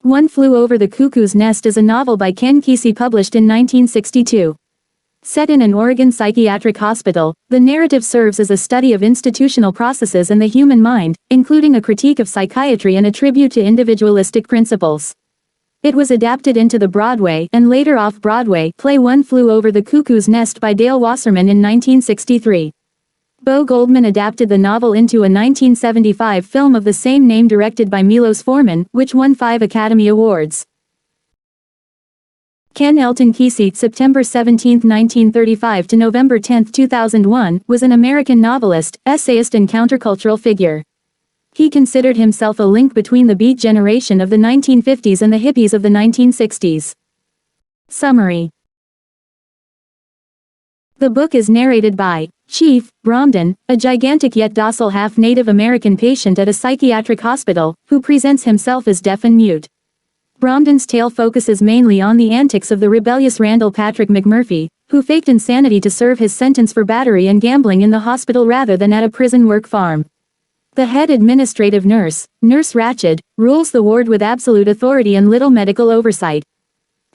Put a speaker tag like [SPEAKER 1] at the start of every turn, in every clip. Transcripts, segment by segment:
[SPEAKER 1] One Flew Over the Cuckoo's Nest is a novel by Kesey published in 1962. Set in an Oregon psychiatric hospital, the narrative serves as a study of institutional processes and the human mind, including a critique of psychiatry and a tribute to individualistic principles. It was adapted into the Broadway and later off-Broadway play One Flew Over the Cuckoo's Nest by Dale Wasserman in 1963. Bo Goldman adapted the novel into a 1975 film of the same name directed by Milos Forman, which won 5 Academy Awards. Ken Elton Kesey, September 17, 1935 to November 10, 2001, was an American novelist, essayist and countercultural figure. He considered himself a link between the Beat generation of the 1950s and the hippies of the 1960s. Summary. The book is narrated by Chief Bromden, a gigantic yet docile half-Native American patient at a psychiatric hospital, who presents himself as deaf and mute. Bromden's tale focuses mainly on the antics of the rebellious Randall McMurphy, who faked insanity to serve his sentence for battery and gambling in the hospital rather than at a prison work farm. The head administrative nurse, Nurse Ratched, rules the ward with absolute authority and little medical oversight.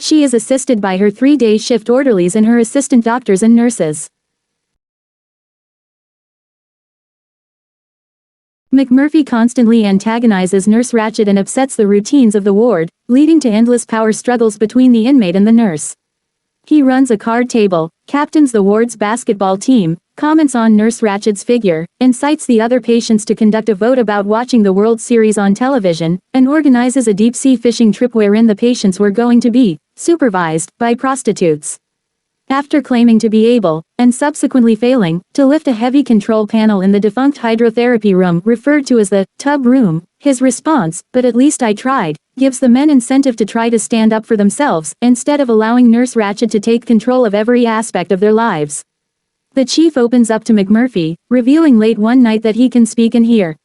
[SPEAKER 1] She is assisted by her 3-day shift orderlies and her assistant doctors and nurses. McMurphy constantly antagonizes Nurse Ratched and upsets the routines of the ward, leading to endless power struggles between the inmate and the nurse. He runs a card table, captains the ward's basketball team, comments on Nurse Ratched's figure, incites the other patients to conduct a vote about watching the World Series on television, and organizes a deep-sea fishing trip wherein the patients were going to be supervised by prostitutes. After claiming to be able, and subsequently failing, to lift a heavy control panel in the defunct hydrotherapy room referred to as the tub room, his response, "But at least I tried," gives the men incentive to try to stand up for themselves, instead of allowing Nurse Ratched to take control of every aspect of their lives. The chief opens up to McMurphy, revealing late one night that he can speak and hear.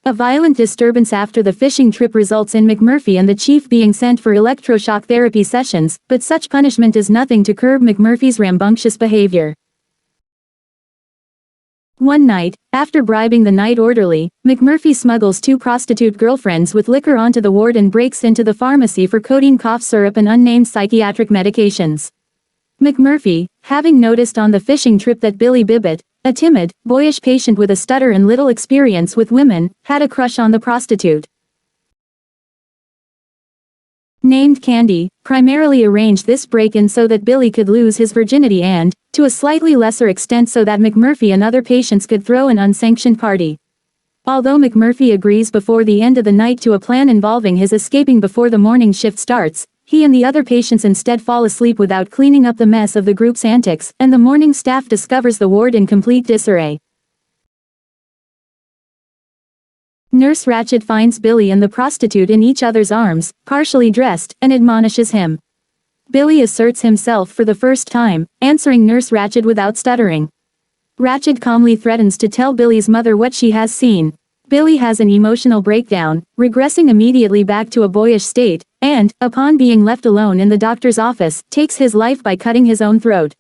[SPEAKER 1] A violent disturbance after the fishing trip results in McMurphy and the chief being sent for electroshock therapy sessions, but such punishment is nothing to curb McMurphy's rambunctious behavior. One night, after bribing the night orderly, McMurphy smuggles 2 prostitute girlfriends with liquor onto the ward and breaks into the pharmacy for codeine cough syrup and unnamed psychiatric medications. McMurphy, having noticed on the fishing trip that Billy Bibbit, a timid, boyish patient with a stutter and little experience with women, had a crush on the prostitute named Candy, primarily arranged this break-in so that Billy could lose his virginity and, to a slightly lesser extent so that McMurphy and other patients could throw an unsanctioned party. Although McMurphy agrees before the end of the night to a plan involving his escaping before the morning shift starts, he and the other patients instead fall asleep without cleaning up the mess of the group's antics, and the morning staff discovers the ward in complete disarray. Nurse Ratched finds Billy and the prostitute in each other's arms, partially dressed, and admonishes him. Billy asserts himself for the first time, answering Nurse Ratched without stuttering. Ratched calmly threatens to tell Billy's mother what she has seen. Billy has an emotional breakdown, regressing immediately back to a boyish state, and, upon being left alone in the doctor's office, takes his life by cutting his own throat.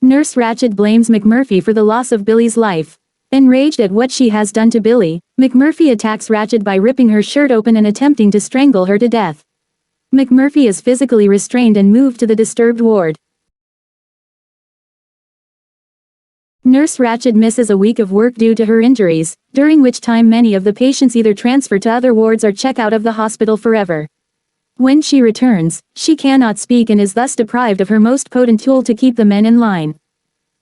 [SPEAKER 1] Nurse Ratched blames McMurphy for the loss of Billy's life. Enraged at what she has done to Billy, McMurphy attacks Ratched by ripping her shirt open and attempting to strangle her to death. McMurphy is physically restrained and moved to the disturbed ward. Nurse Ratched misses a week of work due to her injuries, during which time many of the patients either transfer to other wards or check out of the hospital forever. When she returns, she cannot speak and is thus deprived of her most potent tool to keep the men in line.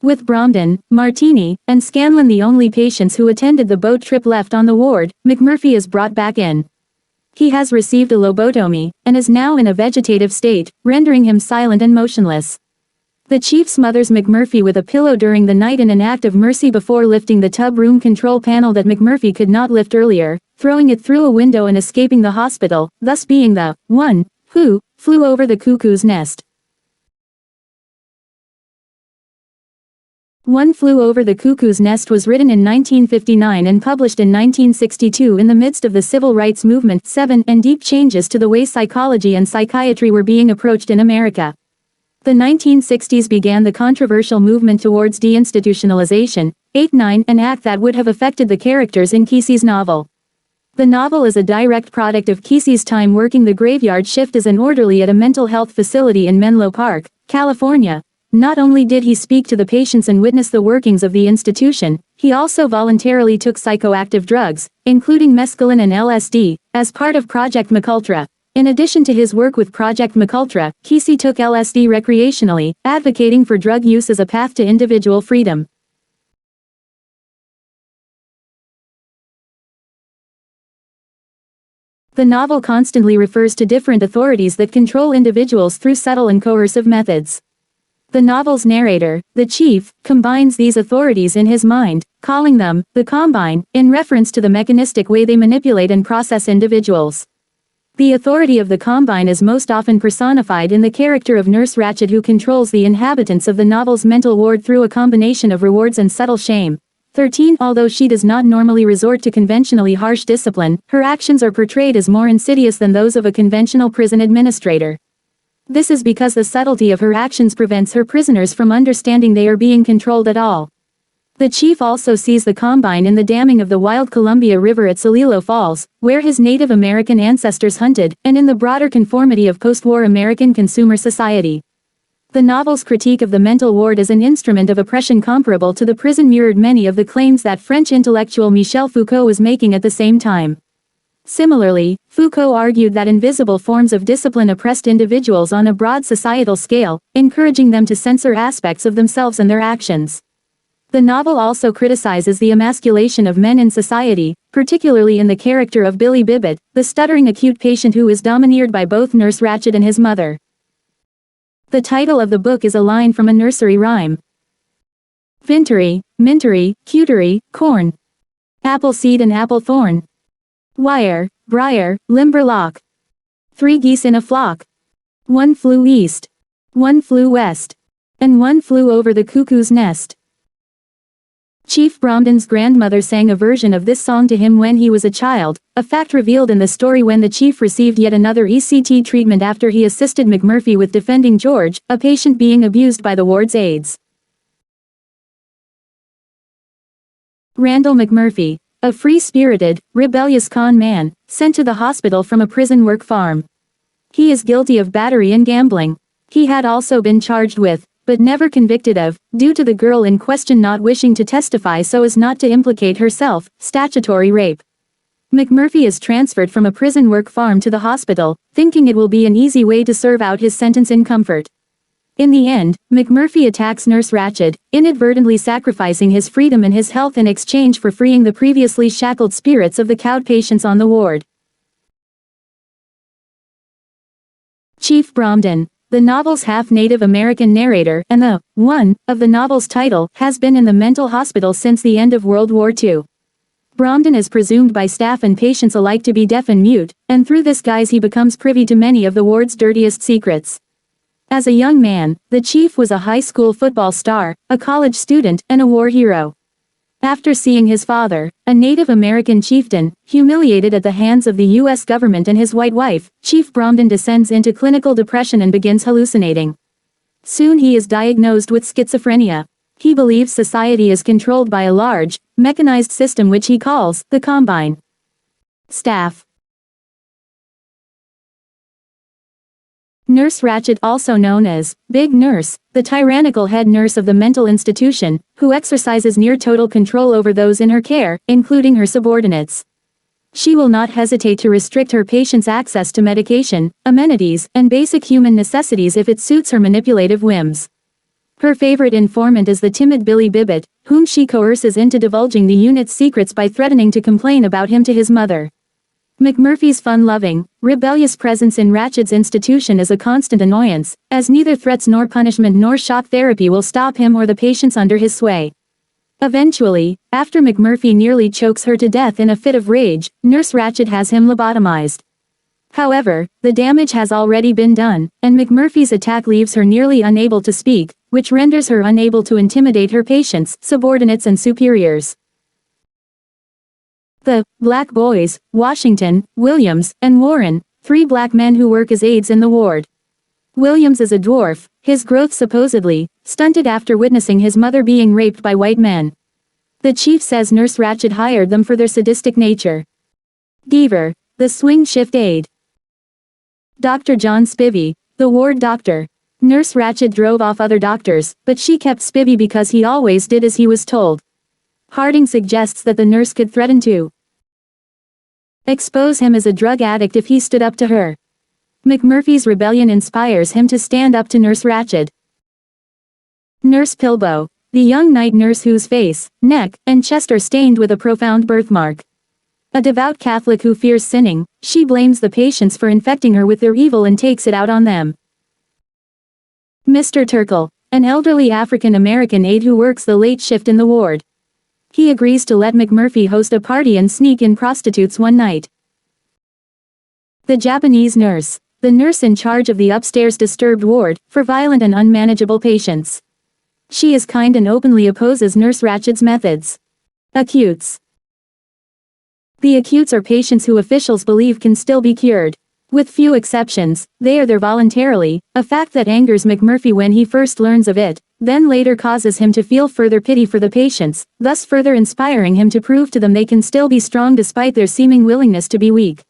[SPEAKER 1] With Bromden, Martini, and Scanlon the only patients who attended the boat trip left on the ward, McMurphy is brought back in. He has received a lobotomy, and is now in a vegetative state, rendering him silent and motionless. The chief smothers McMurphy with a pillow during the night in an act of mercy before lifting the tub room control panel that McMurphy could not lift earlier, throwing it through a window and escaping the hospital, thus being the one who flew over the cuckoo's nest. One Flew Over the Cuckoo's Nest was written in 1959 and published in 1962 in the midst of the civil rights movement and deep changes to the way psychology and psychiatry were being approached in America. The 1960s began the controversial movement towards deinstitutionalization, an act that would have affected the characters in Kesey's novel. The novel is a direct product of Kesey's time working the graveyard shift as an orderly at a mental health facility in Menlo Park, California. Not only did he speak to the patients and witness the workings of the institution, he also voluntarily took psychoactive drugs, including mescaline and LSD, as part of Project McUltra. In addition to his work with Project McUltra, Kesey took LSD recreationally, advocating for drug use as a path to individual freedom. The novel constantly refers to different authorities that control individuals through subtle and coercive methods. The novel's narrator, the chief, combines these authorities in his mind, calling them the Combine, in reference to the mechanistic way they manipulate and process individuals. The authority of the Combine is most often personified in the character of Nurse Ratched, who controls the inhabitants of the novel's mental ward through a combination of rewards and subtle shame. 13. Although she does not normally resort to conventionally harsh discipline, her actions are portrayed as more insidious than those of a conventional prison administrator. This is because the subtlety of her actions prevents her prisoners from understanding they are being controlled at all. The chief also sees the Combine in the damming of the wild Columbia River at Celilo Falls, where his Native American ancestors hunted, and in the broader conformity of post-war American consumer society. The novel's critique of the mental ward as an instrument of oppression comparable to the prison mirrored many of the claims that French intellectual Michel Foucault was making at the same time. Similarly, Foucault argued that invisible forms of discipline oppressed individuals on a broad societal scale, encouraging them to censor aspects of themselves and their actions. The novel also criticizes the emasculation of men in society, particularly in the character of Billy Bibbit, the stuttering acute patient who is domineered by both Nurse Ratched and his mother. The title of the book is a line from a nursery rhyme. Vintery, mintery, cutery, corn. Apple seed and apple thorn. Wire, briar, limberlock. 3 geese in a flock. 1 flew east. 1 flew west. And 1 flew over the cuckoo's nest. Chief Bromden's grandmother sang a version of this song to him when he was a child, a fact revealed in the story when the chief received yet another ECT treatment after he assisted McMurphy with defending George, a patient being abused by the ward's aides. Randall McMurphy. A free-spirited, rebellious con man, sent to the hospital from a prison work farm. He is guilty of battery and gambling. He had also been charged with, but never convicted of, due to the girl in question not wishing to testify so as not to implicate herself, statutory rape. McMurphy is transferred from a prison work farm to the hospital, thinking it will be an easy way to serve out his sentence in comfort. In the end, McMurphy attacks Nurse Ratched, inadvertently sacrificing his freedom and his health in exchange for freeing the previously shackled spirits of the cowed patients on the ward. Chief Bromden, the novel's half-Native American narrator and the one of the novel's title, has been in the mental hospital since the end of World War II. Bromden is presumed by staff and patients alike to be deaf and mute, and through this guise he becomes privy to many of the ward's dirtiest secrets. As a young man, the chief was a high school football star, a college student, and a war hero. After seeing his father, a Native American chieftain, humiliated at the hands of the U.S. government and his white wife, Chief Bromden descends into clinical depression and begins hallucinating. Soon he is diagnosed with schizophrenia. He believes society is controlled by a large, mechanized system which he calls the Combine. Staff. Nurse Ratched, also known as Big Nurse, the tyrannical head nurse of the mental institution, who exercises near total control over those in her care, including her subordinates. She will not hesitate to restrict her patients' access to medication, amenities, and basic human necessities if it suits her manipulative whims. Her favorite informant is the timid Billy Bibbit, whom she coerces into divulging the unit's secrets by threatening to complain about him to his mother. McMurphy's fun-loving, rebellious presence in Ratched's institution is a constant annoyance, as neither threats nor punishment nor shock therapy will stop him or the patients under his sway. Eventually, after McMurphy nearly chokes her to death in a fit of rage, Nurse Ratched has him lobotomized. However, the damage has already been done, and McMurphy's attack leaves her nearly unable to speak, which renders her unable to intimidate her patients, subordinates and superiors. The Black Boys, Washington, Williams, and Warren, 3 black men who work as aides in the ward. Williams is a dwarf, his growth supposedly stunted after witnessing his mother being raped by white men. The chief says Nurse Ratched hired them for their sadistic nature. Deaver, the swing shift aide. Dr. John Spivey, the ward doctor. Nurse Ratched drove off other doctors, but she kept Spivey because he always did as he was told. Harding suggests that the nurse could threaten to expose him as a drug addict if he stood up to her. McMurphy's rebellion inspires him to stand up to Nurse Ratched. Nurse Pilbow, the young night nurse whose face, neck, and chest are stained with a profound birthmark. A devout Catholic who fears sinning, she blames the patients for infecting her with their evil and takes it out on them. Mr. Turkle, an elderly African-American aide who works the late shift in the ward. He agrees to let McMurphy host a party and sneak in prostitutes one night. The Japanese nurse, the nurse in charge of the upstairs disturbed ward, for violent and unmanageable patients. She is kind and openly opposes Nurse Ratched's methods. Acutes. The acutes are patients who officials believe can still be cured. With few exceptions, they are there voluntarily, a fact that angers McMurphy when he first learns of it, then later causes him to feel further pity for the patients, thus further inspiring him to prove to them they can still be strong despite their seeming willingness to be weak.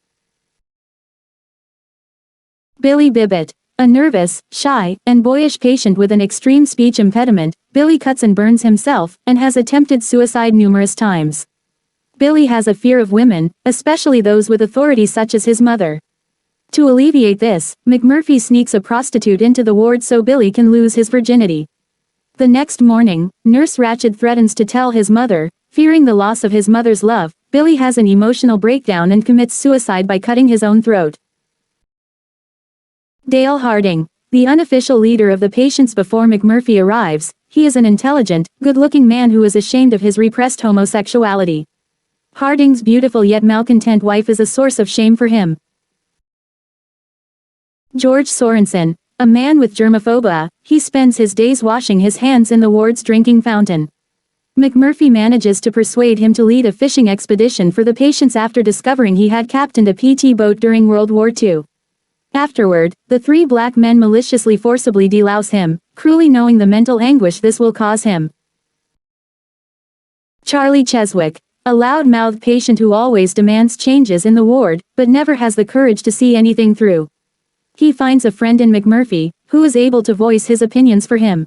[SPEAKER 1] Billy Bibbit. A nervous, shy, and boyish patient with an extreme speech impediment, Billy cuts and burns himself, and has attempted suicide numerous times. Billy has a fear of women, especially those with authority such as his mother. To alleviate this, McMurphy sneaks a prostitute into the ward so Billy can lose his virginity. The next morning, Nurse Ratched threatens to tell his mother. Fearing the loss of his mother's love, Billy has an emotional breakdown and commits suicide by cutting his own throat. Dale Harding, the unofficial leader of the patients before McMurphy arrives. He is an intelligent, good-looking man who is ashamed of his repressed homosexuality. Harding's beautiful yet malcontent wife is a source of shame for him. George Sorensen, a man with germophobia, he spends his days washing his hands in the ward's drinking fountain. McMurphy manages to persuade him to lead a fishing expedition for the patients after discovering he had captained a PT boat during World War II. Afterward, the three black men maliciously forcibly delouse him, cruelly knowing the mental anguish this will cause him. Charlie Cheswick, a loud-mouthed patient who always demands changes in the ward, but never has the courage to see anything through. He finds a friend in McMurphy, who is able to voice his opinions for him.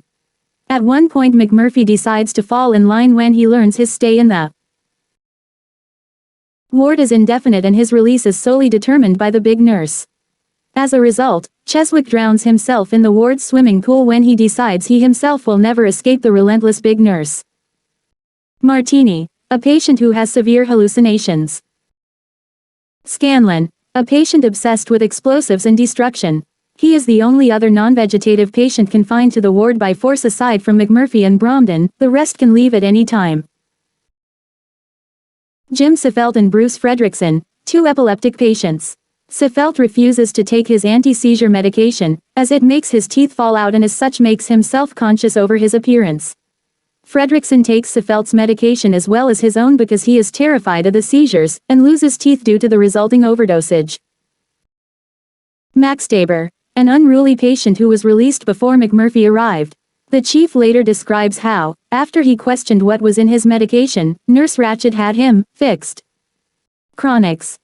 [SPEAKER 1] At one point McMurphy decides to fall in line when he learns his stay in the ward is indefinite and his release is solely determined by the big nurse. As a result, Cheswick drowns himself in the ward's swimming pool when he decides he himself will never escape the relentless big nurse. Martini, a patient who has severe hallucinations. Scanlon, a patient obsessed with explosives and destruction. He is the only other non-vegetative patient confined to the ward by force aside from McMurphy and Bromden, the rest can leave at any time. Jim Seifelt and Bruce Fredrickson, two epileptic patients. Seifelt refuses to take his anti-seizure medication, as it makes his teeth fall out and as such makes him self-conscious over his appearance. Fredrickson takes Seifelt's medication as well as his own because he is terrified of the seizures, and loses teeth due to the resulting overdosage. Max Daber, an unruly patient who was released before McMurphy arrived. The chief later describes how, after he questioned what was in his medication, Nurse Ratched had him fixed. Chronics.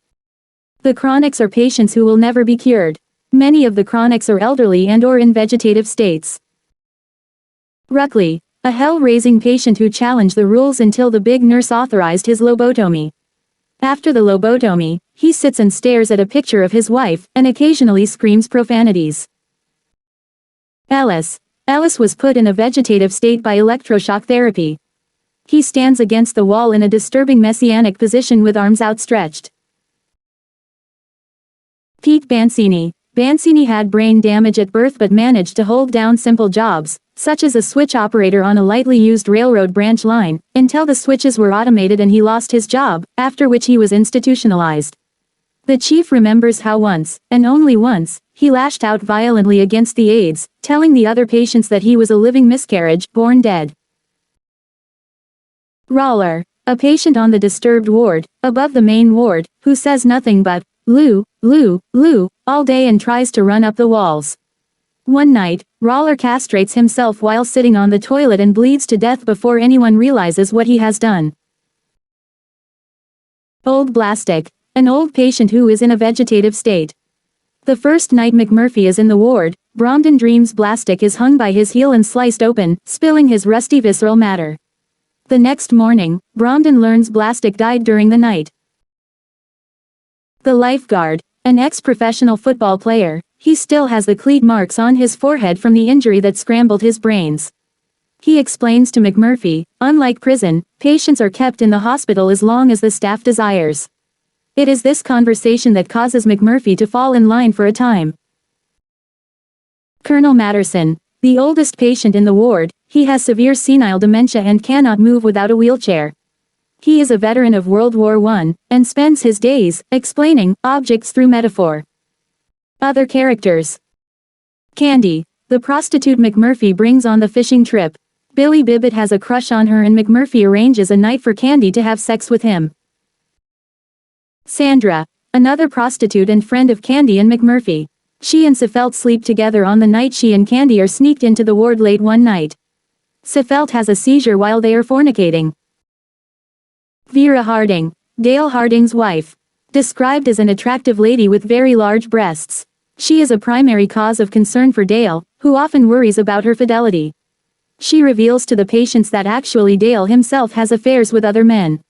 [SPEAKER 1] The chronics are patients who will never be cured. Many of the chronics are elderly and/or in vegetative states. Ruckley, a hell-raising patient who challenged the rules until the big nurse authorized his lobotomy. After the lobotomy, he sits and stares at a picture of his wife, and occasionally screams profanities. Ellis was put in a vegetative state by electroshock therapy. He stands against the wall in a disturbing messianic position with arms outstretched. Pete Bancini. Bancini had brain damage at birth but managed to hold down simple jobs, such as a switch operator on a lightly used railroad branch line, until the switches were automated and he lost his job, after which he was institutionalized. The chief remembers how once, and only once, he lashed out violently against the aides, telling the other patients that he was a living miscarriage, born dead. Roller, a patient on the disturbed ward, above the main ward, who says nothing but, "Lou, Lou, Lou," all day and tries to run up the walls. One night, Roller castrates himself while sitting on the toilet and bleeds to death before anyone realizes what he has done. Old Blastic, An old patient who is in a vegetative state. The first night McMurphy is in the ward, Bromden dreams Blastic is hung by his heel and sliced open, spilling his rusty visceral matter. The next morning, Bromden learns Blastic died during the night. The lifeguard, an ex-professional football player, he still has the cleat marks on his forehead from the injury that scrambled his brains. He explains to McMurphy, unlike prison, patients are kept in the hospital as long as the staff desires. It is this conversation that causes McMurphy to fall in line for a time. Colonel Matterson, the oldest patient in the ward, he has severe senile dementia and cannot move without a wheelchair. He is a veteran of World War I, and spends his days explaining objects through metaphor. Other characters. Candy, the prostitute McMurphy brings on the fishing trip. Billy Bibbit has a crush on her and McMurphy arranges a night for Candy to have sex with him. Sandra, another prostitute and friend of Candy and McMurphy. She and Seifelt sleep together on the night she and Candy are sneaked into the ward late one night. Seifelt has a seizure while they are fornicating. Vera Harding, Dale Harding's wife. Described as an attractive lady with very large breasts. She is a primary cause of concern for Dale, who often worries about her fidelity. She reveals to the patients that actually Dale himself has affairs with other men.